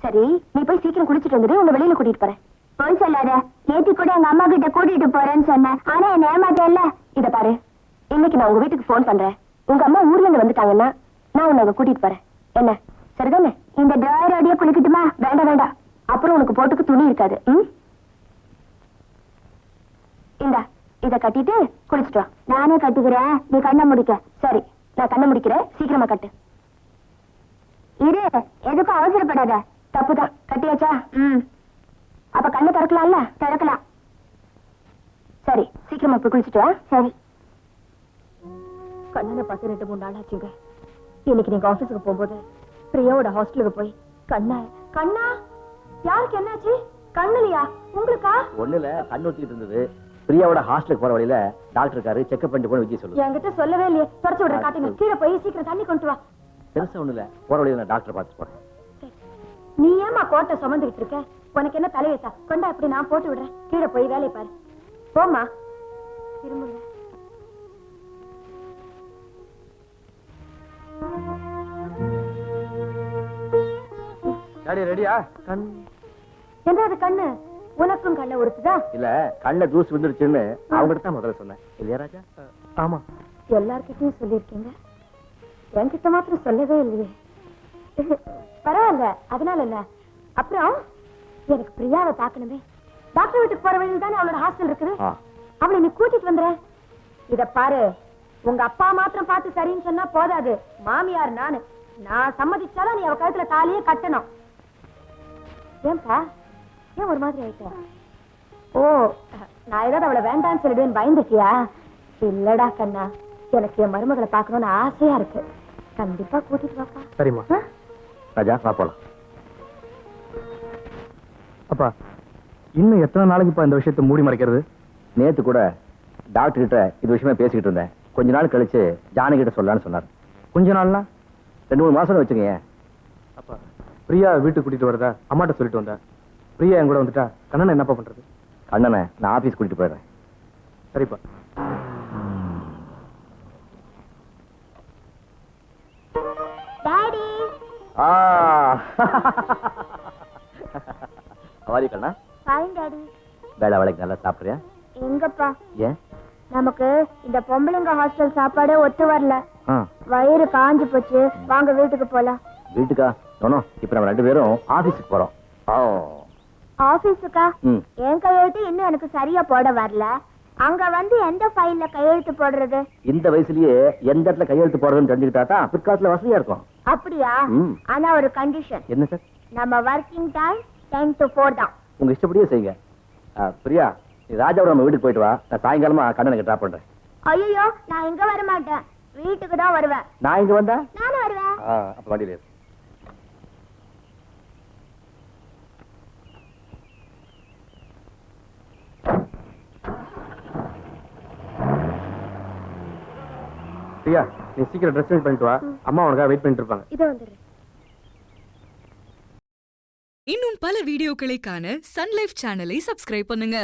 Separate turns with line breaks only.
சரி, நீ போய் சீக்கிரம் குளிச்சிட்டு வந்துடு, உன்னை வெளியில கூட்டிட்டு போறேன்.
போய் சொல்லாத. நேத்து கூட எங்க அம்மா கிட்ட கூட்டிட்டு போறேன்னு சொன்னேன். ஆனா என்ன ஏமாத்தல.
இத பாரு, இன்னைக்கு நான் உங்க வீட்டுக்கு போன் பண்றேன். உங்க அம்மா ஊர்ல இருந்து வந்துட்டாங்கன்னா நான் உன்னை அங்க கூட்டிட்டு போறேன். என்ன சரிதானே?
இந்த டிராயரோடய குளிக்கட்டுமா?
வேண்டாம் வேண்டாம், அப்புறம் உனக்கு போட்டுக்கு துணி இருக்காது. இந்தா, இத கட்டிட்டு குளிச்சுட்டு வா.
நானே கட்டுக்கிறேன், நீ கண்ணை முடிக்க.
சரி, நான் கண்ணை முடிக்கிறேன், சீக்கிரமா கட்டு.
இரு, எதுக்கும் அவசரப்படாத.
தப்புதான், கட்டியாச்சா?
அப்ப கண்ணை திறக்கலாம்ல? திறக்கலாம்.
சரி, சீக்கிரமா போய் குளிச்சுட்டு வா.
சரி.
கண்ணனை பார்த்து 2-3 நாள் ஆச்சுங்க. இன்னைக்கு நீங்க ஆபீஸுக்கு போகும்போது பிரியாவோட ஹாஸ்டலுக்கு போய் கண்ணா கண்ணா யாருக்கு என்னாச்சு? கண்ணுலையா? உங்களுக்கா?
ஒண்ணுல கண்ணு ஊத்திட்டு இருந்தது. பிரியாவோட ஹாஸ்டலுக்கு போற வழியில டாக்டர் இருக்காரு, செக்அப் பண்ணிட்டு போன விஜய் சொல்லு.
என்கிட்ட சொல்லவே இல்லையே. தொடச்சு விடுற காட்டுங்க. கீழே போய் சீக்கிரம் தண்ணி கொண்டு வா.
பெருசா ஒண்ணுல போற வழியில நான் டாக்டர் பார்த்து போறேன்.
நீ ஏமா கோட்டை சுமந்துகிட்டு இருக்க? உனக்கு என்ன தலையெழுத்தா? கொண்டா, அப்படி நான் போட்டு விடுறேன். கீழே போய் வேலையை பாரு. போமா, திரும்புங்க.
டாடி ரெடியா? கண்
என்ன அது கண்ணு? உனக்கும் கண்ணை உறுத்துதா?
இல்ல, கண்ண ஜூஸ் விழுந்துருச்சுன்னு அவங்ககிட்ட தான் முதல்ல சொன்னேன். இல்லையா ராஜா? ஆமா.
எல்லார்கிட்டயும் சொல்லிருக்கீங்க, என்கிட்ட மாத்திரம் சொல்லவே இல்லையே. பரவாயில்ல, அதனால என்ன. அப்புறம் எனக்கு பிரியாவை பார்க்கணுமே. டாக்டர் வீட்டுக்கு போற வழியில் தானே அவளோட ஹாஸ்டல் இருக்குது. அவளை நீ கூட்டிட்டு வந்துற. இத பாரு, உங்க அப்பா மாத்திரம் பார்த்து சரின்னு சொன்னா போதாது. மாமியார் நான் சம்மதிச்சாலும் நீ அவ கழுத்துல தாலியே கட்டணும். ஏன்பா, ஏன் ஒரு மாதிரி ஆயிட்ட? ஓ, நான் ஏதாவது அவளை வேண்டான்னு சொல்லிடுவேன் பயந்துட்டியா? இல்லடா கண்ணா, எனக்கு என் மருமகளை பார்க்கணும்னு ஆசையா இருக்கு. கண்டிப்பா கூட்டிட்டு வாப்பா.
சரிம்மா. ராஜா வா போலாம்.
அப்பா, இன்னும் எத்தனை நாளைக்குப்பா இந்த விஷயத்தை மூடி மறைக்கிறது?
நேத்து கூட டாக்டர் கிட்ட இது விஷயமா பேசிக்கிட்டு இருந்தேன். கொஞ்ச நாள் கழிச்சு ஜானகி கிட்ட சொல்லலாம்னு சொன்னார்.
கொஞ்ச நாள்னா
2-3 மாசம் வச்சுக்கங்க.
அப்பா, பிரியா வீட்டுக்கு கூட்டிட்டு வரதா அம்மாட்ட சொல்லிட்டு வந்தா. பிரியா என் கூட வந்துட்டா கண்ணனை என்னப்பா பண்றது?
கண்ணனை நான் ஆபீஸ் கூட்டிட்டு போயிடுறேன்.
சரிப்பா.
டாடி,
அவாரி கண்ணா.
Fine daddy.
வேலை வேலைக்கு நல்லா சாப்பிடுறியா?
எங்கப்பா,
ஏன்?
நமக்கு இந்த பொம்பளைங்க ஹாஸ்டல் சாப்பாடே ஒத்து வரல.
ஆ,
வயிறு காஞ்சு போச்சு. வாங்க வீட்டுக்கு போலாம்.
வீட்டுக்கா? நோ, இப்ப நம்ம 2 பேரும் ஆபீஸுக்கு போறோம்.
ஆபீஸுக்கா? என் கையெழுத்து இன்னும் எனக்கு சரியா போட வரல. அங்க வந்து எந்த ஃபைல்ல கையெழுத்து போடுறது?
இந்த வயசுலயே எந்த இடத்துல கையெழுத்து போடுறதுன்னு தெரிஞ்சுக்கிட்டா தான் பிற்காலத்துல வசதியா இருக்கும்.
அப்படியா? ஆனா ஒரு கண்டிஷன்.
என்ன சார்?
நம்ம ஒர்க்கிங் டைம் 10 to 4 தான்.
உங்க இஷ்டப்படியே செய்யுங்க. பிரியா, நீ ராஜாவோட நம்ம வீட்டுக்கு போயிட்டு வா. நான் சாயங்காலமா கண்ணனுக்கு டிராப் பண்றேன்.
ஐயோ, நான் இங்க வர மாட்டேன். வீட்டுக்கு தான் வருவேன்.
நான் இங்க வந்தா
நானும் வருவேன்.
அப்ப வண்டியில இரு.
பிரியா, நீ சீக்கிரம் ட்ரெஸ் சேஞ்ச் பண்ணிட்டு வா. அம்மா உனக்காக வெயிட் பண்ணிட்டு இருப்பாங்க.
இதோ வந்துடுறேன்.
இன்னும் பல வீடியோக்களை காண சன் லைஃப் சேனலை சப்ஸ்கிரைப் பண்ணுங்க.